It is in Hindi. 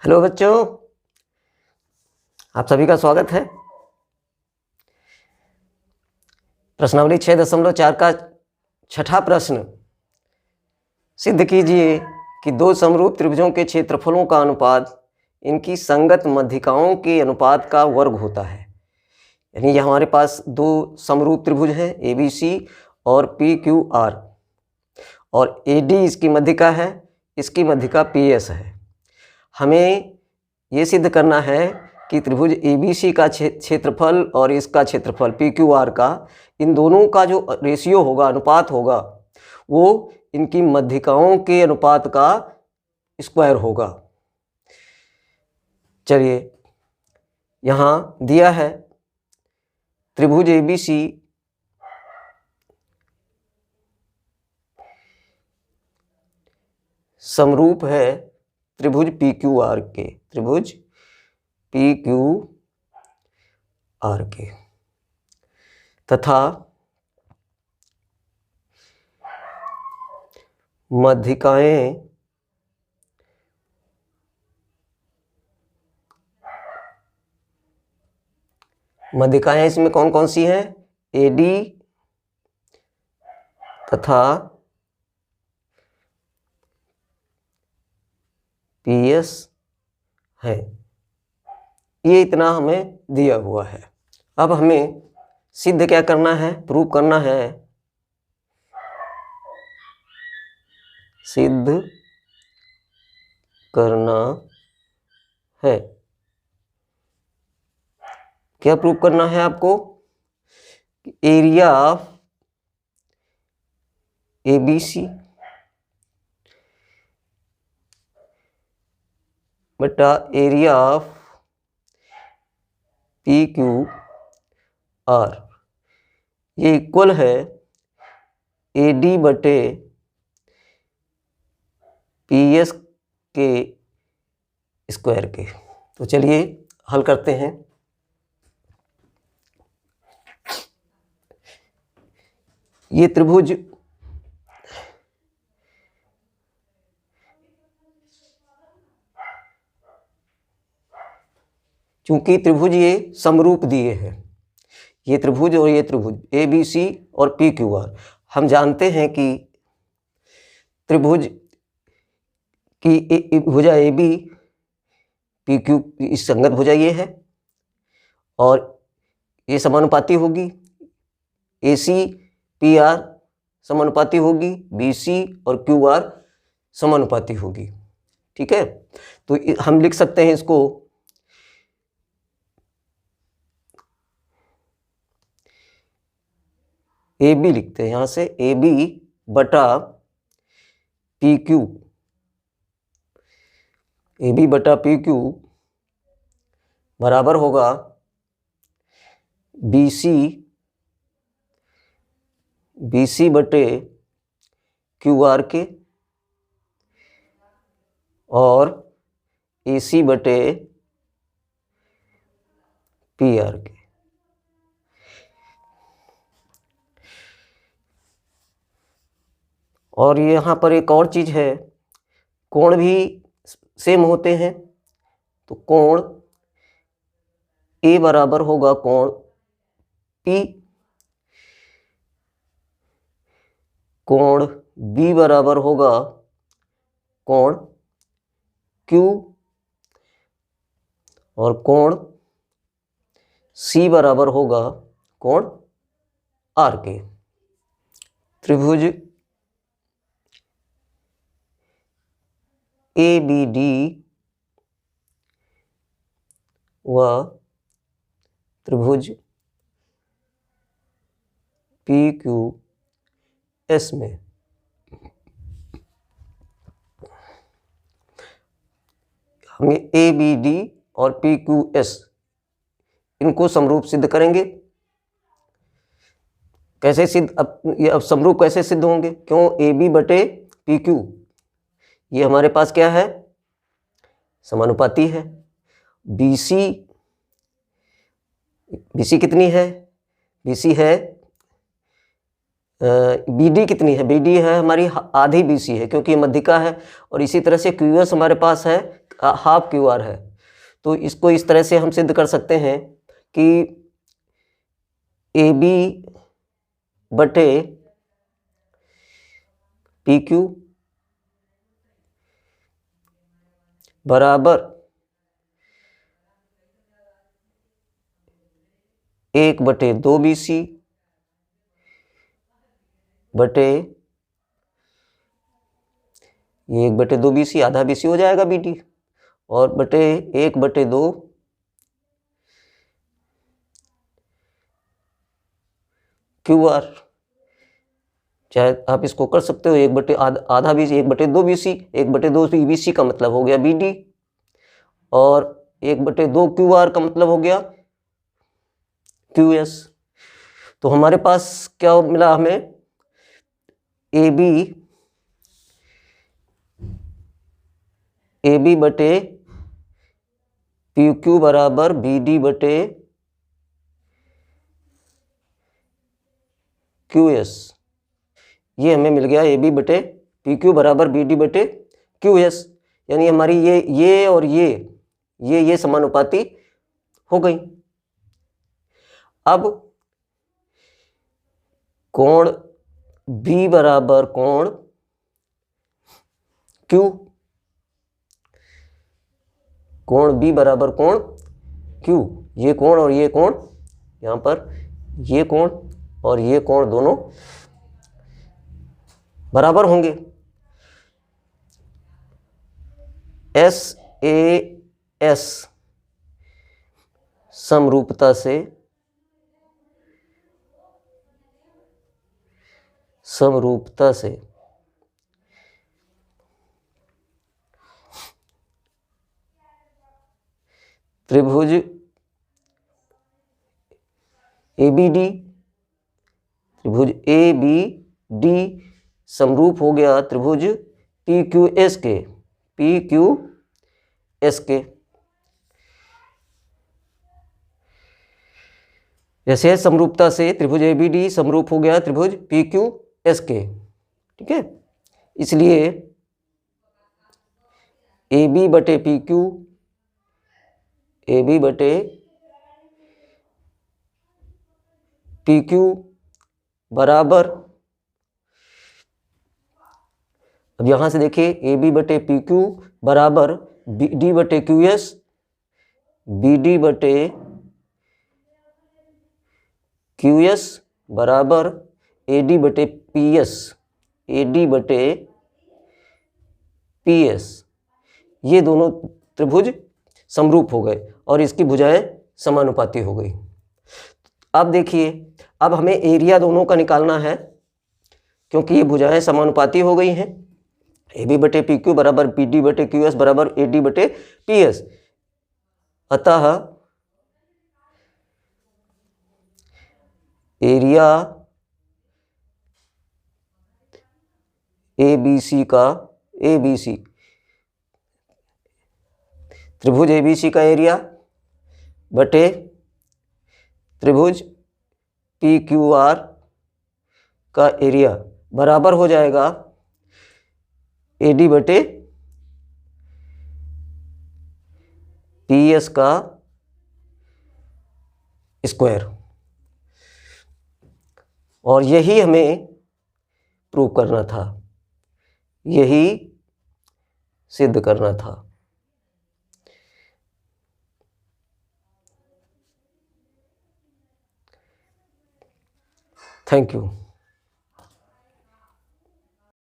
हेलो बच्चों, आप सभी का स्वागत है। प्रश्नावली 6.4 का छठा प्रश्न, सिद्ध कीजिए कि दो समरूप त्रिभुजों के क्षेत्रफलों का अनुपात इनकी संगत मध्यिकाओं के अनुपात का वर्ग होता है। यानी ये हमारे पास दो समरूप त्रिभुज हैं ABC और PQR, और AD इसकी मध्यिका है, इसकी मध्यिका PS है। हमें ये सिद्ध करना है कि त्रिभुज ABC का क्षेत्रफल और इसका क्षेत्रफल PQR का, इन दोनों का जो रेशियो होगा, अनुपात होगा, वो इनकी मध्यिकाओं के अनुपात का स्क्वायर होगा। चलिए, यहाँ दिया है त्रिभुज ABC समरूप है त्रिभुज PQR के, त्रिभुज PQR के, तथा मध्यिकाएं इसमें कौन कौन सी हैं? AD तथा PS है। ये इतना हमें दिया हुआ है। अब हमें सिद्ध क्या करना है? प्रूव करना है। सिद्ध करना है। क्या प्रूव करना है आपको? एरिया ऑफ ABC बटा एरिया ऑफ PQR ये इक्वल है AD बटे PS के स्क्वायर के। तो चलिए हल करते हैं। ये त्रिभुज चूंकि त्रिभुज ये समरूप दिए हैं, ये त्रिभुज और ये त्रिभुज ABC और PQR, हम जानते हैं कि त्रिभुज की भुजा AB PQ इस संगत भुजा ये है, और ये समानुपाती होगी। AC PR समानुपाती होगी, BC और QR समानुपाती होगी। ठीक है, तो हम लिख सकते हैं इसको AB लिखते हैं, यहां से AB बटा PQ, AB बटा PQ बराबर होगा BC बटे QR के और AC बटे PR के। और यहाँ पर एक और चीज़ है, कोण भी सेम होते हैं, तो कोण A बराबर होगा कोण P, कोण B बराबर होगा कोण Q, और कोण C बराबर होगा कोण R के। त्रिभुज ABD व त्रिभुज PQS में हम ABD और PQS इनको समरूप सिद्ध करेंगे। कैसे सिद्ध? अब समरूप कैसे सिद्ध होंगे? क्यों? AB बटे PQ ये हमारे पास क्या है? समानुपाती है। BC कितनी है? BC है BD कितनी है? BD है हमारी आधी BC है, क्योंकि ये मध्यिका है। और इसी तरह से QS हमारे पास है हाफ क्यू आर है। तो इसको इस तरह से हम सिद्ध कर सकते हैं कि ए बी बटे पी क्यू बराबर 1/2 BC बटे 1/2 BC, आधा BC हो जाएगा BD, और बटे 1/2 QR। चाहे आप इसको कर सकते हो आधा BC, 1/2 BC, 1/2 BC का मतलब हो गया BD, और 1/2 QR का मतलब हो गया QS। तो हमारे पास क्या मिला हमें, AB बटे PQ बराबर BD बटे QS। ये हमें मिल गया AB बटे PQ बराबर BD बटे QS, यानी हमारी ये और ये समानुपाती हो गई। अब कोण B बराबर कोण Q, कोण B बराबर कोण Q, ये कोण और ये कोण, यहाँ पर ये कोण और ये कोण दोनों बराबर होंगे। SAS समरूपता से त्रिभुज ABD समरूप हो गया त्रिभुज PQS के। जैसे समरूपता से त्रिभुज ABD समरूप हो गया त्रिभुज PQS के, ठीक है। इसलिए AB बटे PQ बराबर, अब यहां से देखिए, AB बटे PQ बराबर BD बटे QS, BD बटे QS बराबर AD बटे PS। ये दोनों त्रिभुज समरूप हो गए और इसकी भुजाएं समानुपाती हो गई। अब देखिए, अब हमें एरिया दोनों का निकालना है, क्योंकि ये भुजाएं समानुपाती हो गई हैं। AB बटे PQ बराबर BD बटे QS बराबर AD बटे PS। अतः एरिया ABC त्रिभुज ABC का एरिया बटे त्रिभुज PQR का एरिया बराबर हो जाएगा AD बटे PS का स्क्वायर। और यही हमें प्रूव करना था, यही सिद्ध करना था। Thank you.